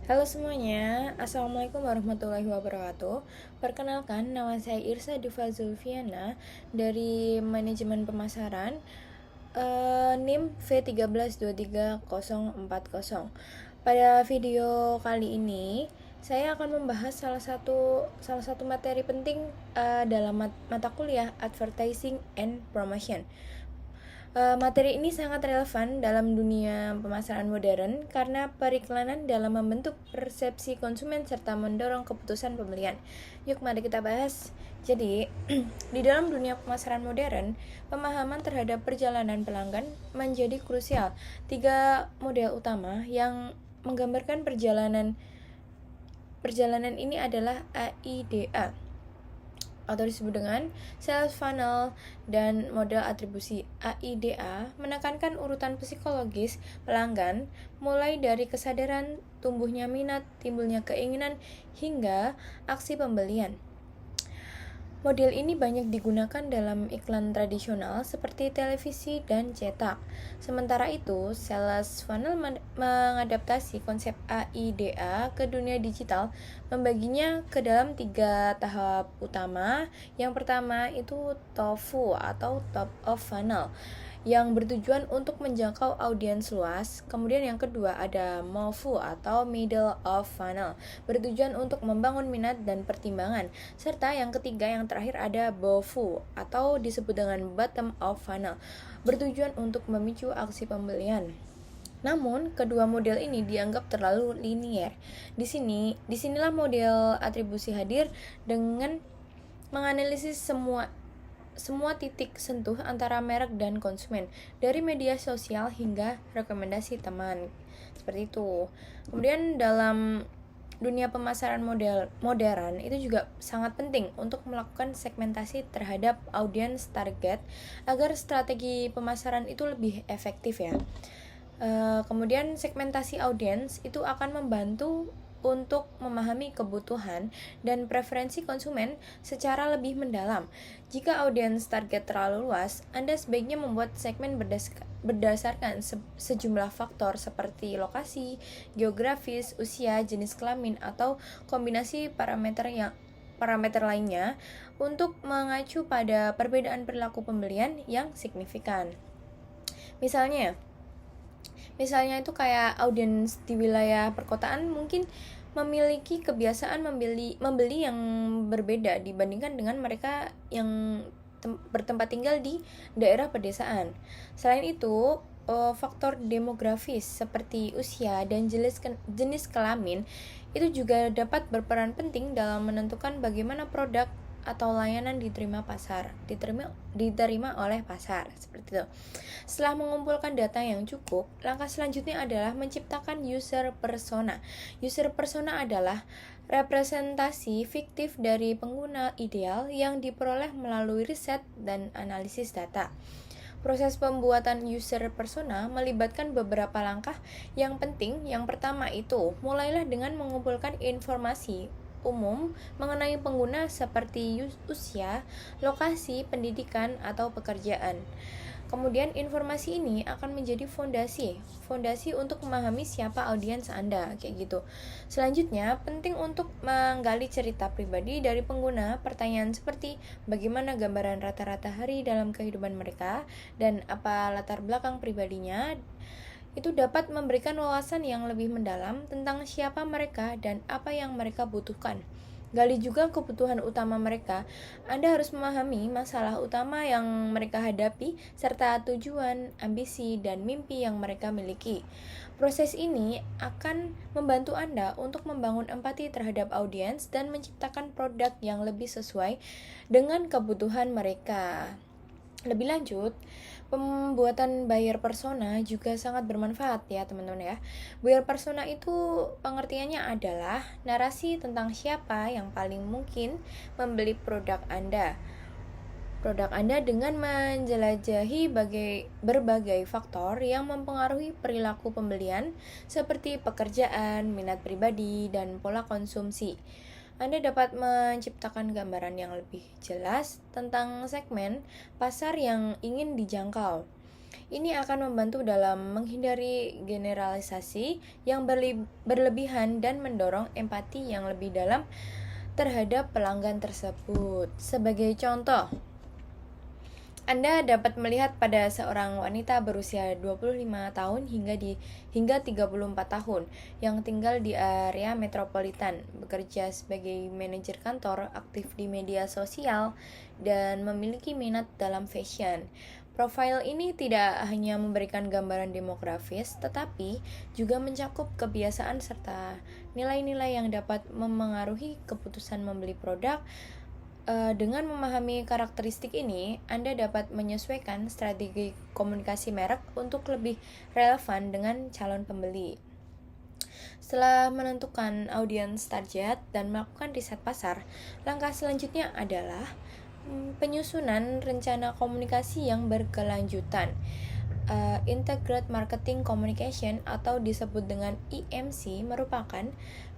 Halo semuanya, Assalamualaikum warahmatullahi wabarakatuh. Perkenalkan, nama saya Irsa Diva Zulfiana dari Manajemen Pemasaran, NIM V1323040. Pada video kali ini, saya akan membahas salah satu materi penting dalam mata kuliah Advertising and Promotion. Materi ini sangat relevan dalam dunia pemasaran modern karena periklanan dalam membentuk persepsi konsumen serta mendorong keputusan pembelian. Yuk mari kita bahas. Jadi, di dalam dunia pemasaran modern, pemahaman terhadap perjalanan pelanggan menjadi krusial. 3 model utama yang menggambarkan perjalanan ini adalah AIDA atau disebut dengan sales funnel dan model atribusi. AIDA menekankan urutan psikologis pelanggan mulai dari kesadaran, tumbuhnya minat, timbulnya keinginan, hingga aksi pembelian. Model ini banyak digunakan dalam iklan tradisional seperti televisi dan cetak. Sementara itu, Sales Funnel mengadaptasi konsep AIDA ke dunia digital, membaginya ke dalam 3 tahap utama. Yang pertama itu TOFU atau Top of Funnel, yang bertujuan untuk menjangkau audiens luas. Kemudian yang kedua ada MOFU atau Middle of Funnel, bertujuan untuk membangun minat dan pertimbangan. Serta yang ketiga, yang terakhir ada BOFU atau disebut dengan Bottom of Funnel, bertujuan untuk memicu aksi pembelian. Namun, kedua model ini dianggap terlalu linier. Disinilah model atribusi hadir dengan menganalisis semua titik sentuh antara merek dan konsumen, dari media sosial hingga rekomendasi teman. Seperti itu. Kemudian dalam dunia pemasaran modern itu juga sangat penting untuk melakukan segmentasi terhadap audiens target agar strategi pemasaran itu lebih efektif ya. Kemudian segmentasi audiens itu akan membantu untuk memahami kebutuhan dan preferensi konsumen secara lebih mendalam. Jika audiens target terlalu luas, Anda sebaiknya membuat segmen berdasarkan sejumlah faktor seperti lokasi, geografis, usia, jenis kelamin, atau kombinasi parameter lainnya untuk mengacu pada perbedaan perilaku pembelian yang signifikan. Misalnya itu kayak audiens di wilayah perkotaan mungkin memiliki kebiasaan membeli yang berbeda dibandingkan dengan mereka yang bertempat tinggal di daerah pedesaan. Selain itu, faktor demografis seperti usia dan jenis kelamin itu juga dapat berperan penting dalam menentukan bagaimana produk atau layanan diterima oleh pasar, seperti itu. Setelah mengumpulkan data yang cukup, langkah selanjutnya adalah menciptakan user persona. User persona adalah representasi fiktif dari pengguna ideal yang diperoleh melalui riset dan analisis data. Proses pembuatan user persona melibatkan beberapa langkah yang penting. Yang pertama itu, mulailah dengan mengumpulkan informasi umum mengenai pengguna seperti usia, lokasi, pendidikan, atau pekerjaan. Kemudian informasi ini akan menjadi fondasi untuk memahami siapa audiens Anda, kayak gitu. Selanjutnya, penting untuk menggali cerita pribadi dari pengguna. Pertanyaan seperti bagaimana gambaran rata-rata hari dalam kehidupan mereka dan apa latar belakang pribadinya, itu dapat memberikan wawasan yang lebih mendalam tentang siapa mereka dan apa yang mereka butuhkan. Gali juga kebutuhan utama mereka. Anda harus memahami masalah utama yang mereka hadapi, serta tujuan, ambisi, dan mimpi yang mereka miliki. Proses ini akan membantu Anda untuk membangun empati terhadap audiens dan menciptakan produk yang lebih sesuai dengan kebutuhan mereka. Lebih lanjut, pembuatan buyer persona juga sangat bermanfaat ya teman-teman ya. Buyer persona itu pengertiannya adalah narasi tentang siapa yang paling mungkin membeli produk Anda dengan menjelajahi berbagai faktor yang mempengaruhi perilaku pembelian seperti pekerjaan, minat pribadi, dan pola konsumsi. Anda dapat menciptakan gambaran yang lebih jelas tentang segmen pasar yang ingin dijangkau. Ini akan membantu dalam menghindari generalisasi yang berlebihan dan mendorong empati yang lebih dalam terhadap pelanggan tersebut. Sebagai contoh, Anda dapat melihat pada seorang wanita berusia 25 tahun hingga 34 tahun yang tinggal di area metropolitan, bekerja sebagai manajer kantor, aktif di media sosial, dan memiliki minat dalam fashion. Profil ini tidak hanya memberikan gambaran demografis, tetapi juga mencakup kebiasaan serta nilai-nilai yang dapat memengaruhi keputusan membeli produk. Dengan memahami karakteristik ini, Anda dapat menyesuaikan strategi komunikasi merek untuk lebih relevan dengan calon pembeli. Setelah menentukan audiens target dan melakukan riset pasar, langkah selanjutnya adalah penyusunan rencana komunikasi yang berkelanjutan. Integrated Marketing Communication atau disebut dengan IMC merupakan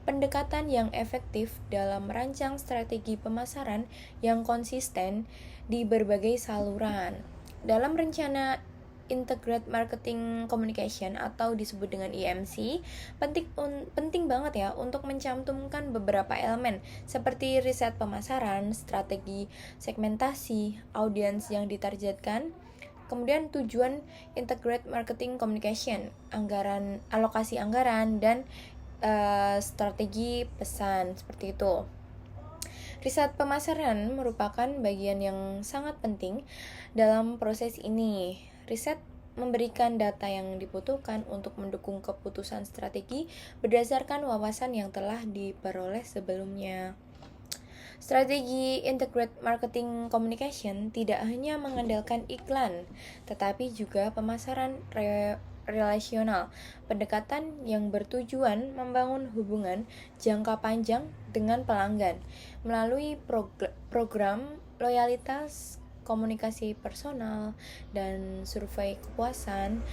pendekatan yang efektif dalam merancang strategi pemasaran yang konsisten di berbagai saluran. Dalam rencana Integrated Marketing Communication atau disebut dengan IMC, penting banget ya untuk mencantumkan beberapa elemen seperti riset pemasaran, strategi segmentasi, audiens yang ditargetkan, kemudian tujuan Integrated Marketing Communication, alokasi anggaran, dan strategi pesan, seperti itu. Riset pemasaran merupakan bagian yang sangat penting dalam proses ini. Riset memberikan data yang dibutuhkan untuk mendukung keputusan strategi berdasarkan wawasan yang telah diperoleh sebelumnya. Strategi Integrated Marketing Communication tidak hanya mengandalkan iklan, tetapi juga pemasaran relasional, pendekatan yang bertujuan membangun hubungan jangka panjang dengan pelanggan melalui program loyalitas, komunikasi personal, dan survei kepuasan.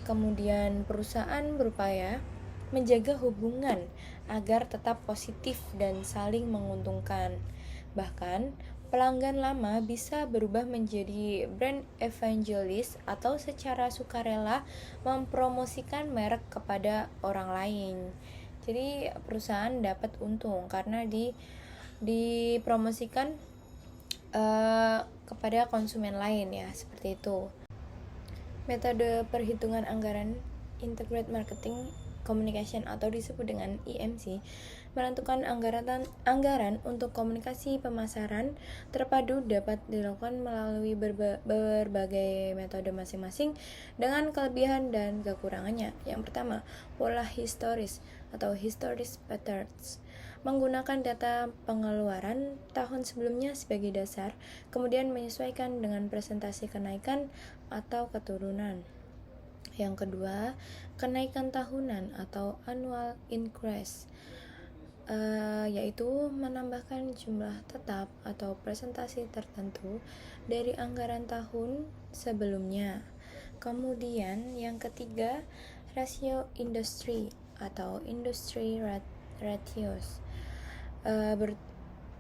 Kemudian perusahaan berupaya menjaga hubungan agar tetap positif dan saling menguntungkan. Bahkan, pelanggan lama bisa berubah menjadi brand evangelist atau secara sukarela mempromosikan merek kepada orang lain. Jadi perusahaan dapat untung karena dipromosikan kepada konsumen lain ya, seperti itu. Metode perhitungan anggaran Integrated Marketing Communication atau disebut dengan IMC menentukan anggaran untuk komunikasi pemasaran terpadu dapat dilakukan melalui berbagai metode masing-masing dengan kelebihan dan kekurangannya. Yang pertama, pola historis atau historis patterns, menggunakan data pengeluaran tahun sebelumnya sebagai dasar, kemudian menyesuaikan dengan presentasi kenaikan atau keturunan. Yang kedua, kenaikan tahunan atau annual increase, yaitu menambahkan jumlah tetap atau presentasi tertentu dari anggaran tahun sebelumnya. Kemudian yang ketiga, rasio industri atau industry ratios,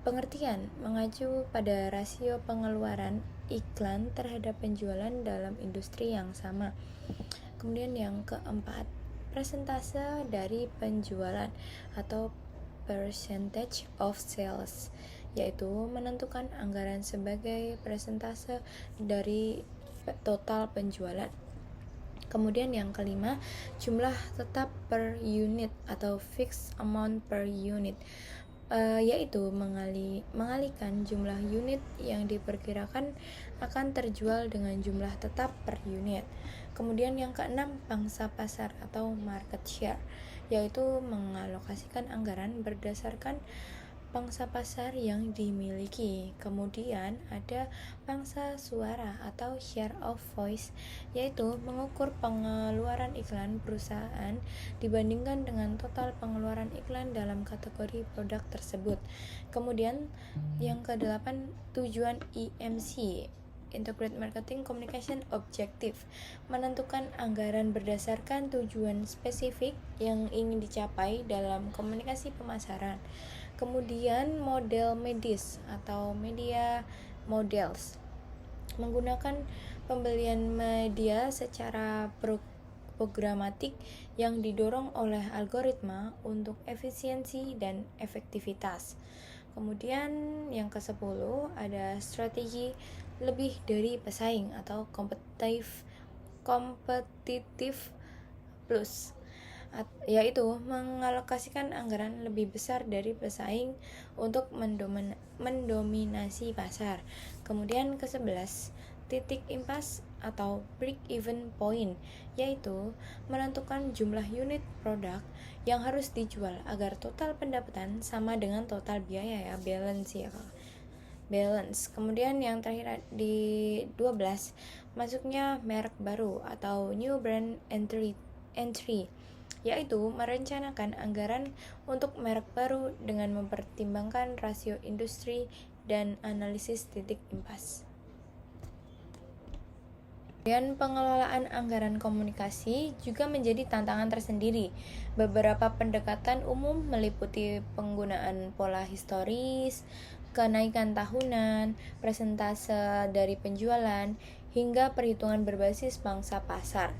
pengertian mengacu pada rasio pengeluaran iklan terhadap penjualan dalam industri yang sama. Kemudian yang keempat, persentase dari penjualan atau percentage of sales, yaitu menentukan anggaran sebagai persentase dari total penjualan. Kemudian yang kelima, jumlah tetap per unit atau fixed amount per unit, yaitu mengalihkan jumlah unit yang diperkirakan akan terjual dengan jumlah tetap per unit. Kemudian yang keenam, pangsa pasar atau market share, yaitu mengalokasikan anggaran berdasarkan pangsa pasar yang dimiliki. Kemudian ada pangsa suara atau share of voice, yaitu mengukur pengeluaran iklan perusahaan dibandingkan dengan total pengeluaran iklan dalam kategori produk tersebut. Kemudian yang kedelapan, tujuan IMC, Integrated Marketing Communication Objective, menentukan anggaran berdasarkan tujuan spesifik yang ingin dicapai dalam komunikasi pemasaran. Kemudian model medis atau media models, menggunakan pembelian media secara programatik yang didorong oleh algoritma untuk efisiensi dan efektivitas. Kemudian yang ke-10 ada strategi lebih dari pesaing atau kompetitif plus, yaitu mengalokasikan anggaran lebih besar dari pesaing untuk mendominasi pasar. Kemudian ke-11 titik impas atau break even point, yaitu menentukan jumlah unit produk yang harus dijual agar total pendapatan sama dengan total biaya, ya, balance ya Kak. Balance. Kemudian yang terakhir di 12 masuknya merek baru atau new brand entry, yaitu merencanakan anggaran untuk merek baru dengan mempertimbangkan rasio industri dan analisis titik impas. Kemudian pengelolaan anggaran komunikasi juga menjadi tantangan tersendiri. Beberapa pendekatan umum meliputi penggunaan pola historis, kenaikan tahunan, presentase dari penjualan, hingga perhitungan berbasis pangsa pasar.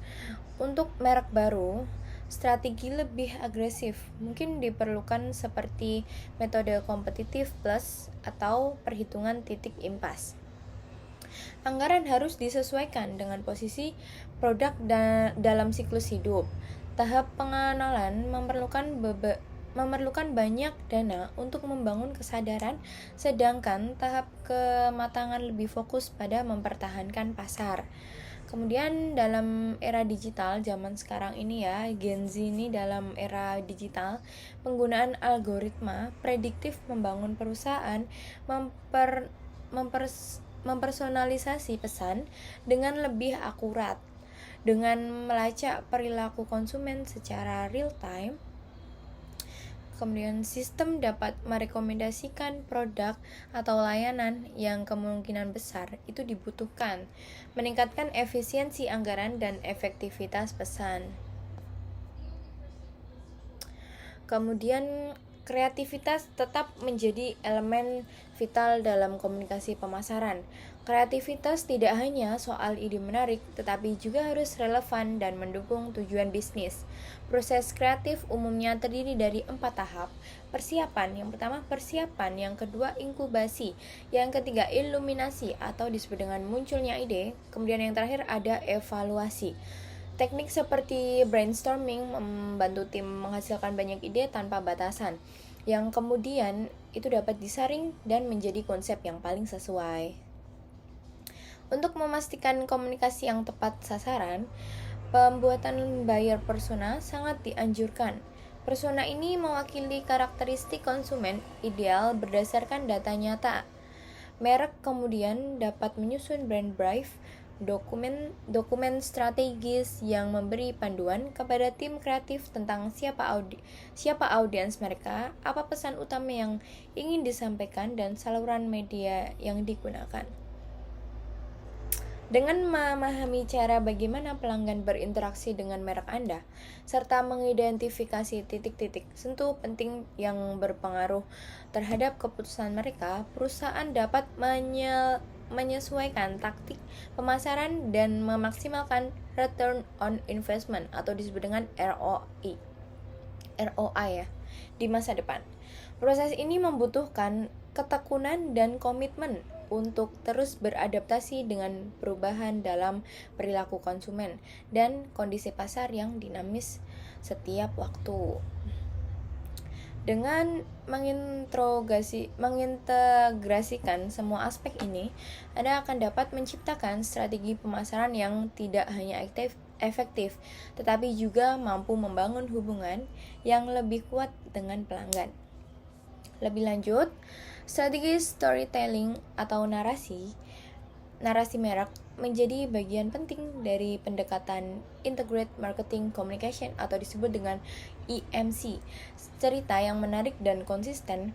Untuk merek baru, strategi lebih agresif mungkin diperlukan seperti metode kompetitif plus atau perhitungan titik impas. Anggaran harus disesuaikan dengan posisi produk dalam siklus hidup. Tahap pengenalan memerlukan banyak dana untuk membangun kesadaran, sedangkan tahap kematangan lebih fokus pada mempertahankan pasar. Kemudian dalam era digital zaman sekarang ini ya, Gen Z ini dalam era digital, penggunaan algoritma prediktif membangun perusahaan mempersonalisasi pesan dengan lebih akurat. Dengan melacak perilaku konsumen secara real time, kemudian sistem dapat merekomendasikan produk atau layanan yang kemungkinan besar itu dibutuhkan, meningkatkan efisiensi anggaran dan efektivitas pesan. Kemudian kreativitas tetap menjadi elemen vital dalam komunikasi pemasaran. Kreativitas tidak hanya soal ide menarik, tetapi juga harus relevan dan mendukung tujuan bisnis. Proses kreatif umumnya terdiri dari 4 tahap. Persiapan, yang pertama persiapan, yang kedua inkubasi, yang ketiga iluminasi atau disebut dengan munculnya ide, kemudian yang terakhir ada evaluasi. Teknik seperti brainstorming membantu tim menghasilkan banyak ide tanpa batasan, yang kemudian itu dapat disaring dan menjadi konsep yang paling sesuai. Untuk memastikan komunikasi yang tepat sasaran, pembuatan buyer persona sangat dianjurkan. Persona ini mewakili karakteristik konsumen ideal berdasarkan data nyata. Merek kemudian dapat menyusun brand brief, dokumen strategis yang memberi panduan kepada tim kreatif tentang siapa audiens mereka, apa pesan utama yang ingin disampaikan, dan saluran media yang digunakan. Dengan memahami cara bagaimana pelanggan berinteraksi dengan merek Anda, serta mengidentifikasi titik-titik sentuh penting yang berpengaruh terhadap keputusan mereka, perusahaan dapat menyesuaikan taktik pemasaran dan memaksimalkan return on investment atau disebut dengan ROI ya, di masa depan. Proses ini membutuhkan ketekunan dan komitmen untuk terus beradaptasi dengan perubahan dalam perilaku konsumen dan kondisi pasar yang dinamis setiap waktu. Dengan mengintegrasikan semua aspek ini, Anda akan dapat menciptakan strategi pemasaran yang tidak hanya efektif, tetapi juga mampu membangun hubungan yang lebih kuat dengan pelanggan. Lebih lanjut, strategi storytelling atau narasi merek menjadi bagian penting dari pendekatan Integrated Marketing Communication atau disebut dengan IMC. Cerita yang menarik dan konsisten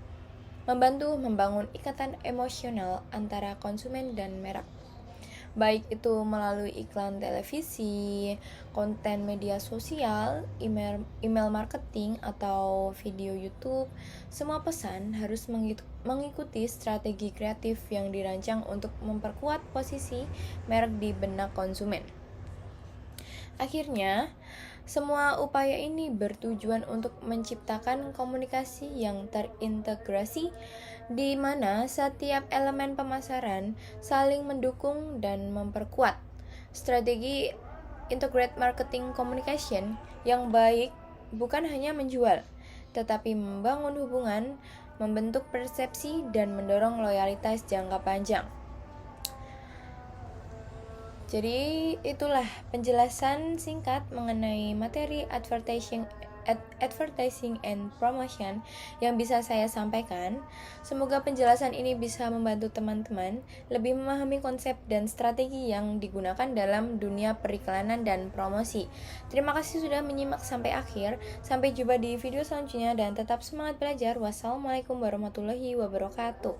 membantu membangun ikatan emosional antara konsumen dan merek. baik itu melalui iklan televisi, konten media sosial, email marketing, atau video YouTube. Semua pesan harus mengikuti strategi kreatif yang dirancang untuk memperkuat posisi merek di benak konsumen. Akhirnya, semua upaya ini bertujuan untuk menciptakan komunikasi yang terintegrasi di mana setiap elemen pemasaran saling mendukung dan memperkuat. Strategi integrated marketing communication yang baik bukan hanya menjual, tetapi membangun hubungan, membentuk persepsi, dan mendorong loyalitas jangka panjang. Jadi itulah penjelasan singkat mengenai materi advertising and promotion yang bisa saya sampaikan. Semoga penjelasan ini bisa membantu teman-teman lebih memahami konsep dan strategi yang digunakan dalam dunia periklanan dan promosi. Terima kasih sudah menyimak sampai akhir. Sampai jumpa di video selanjutnya dan tetap semangat belajar. Wassalamualaikum warahmatullahi wabarakatuh.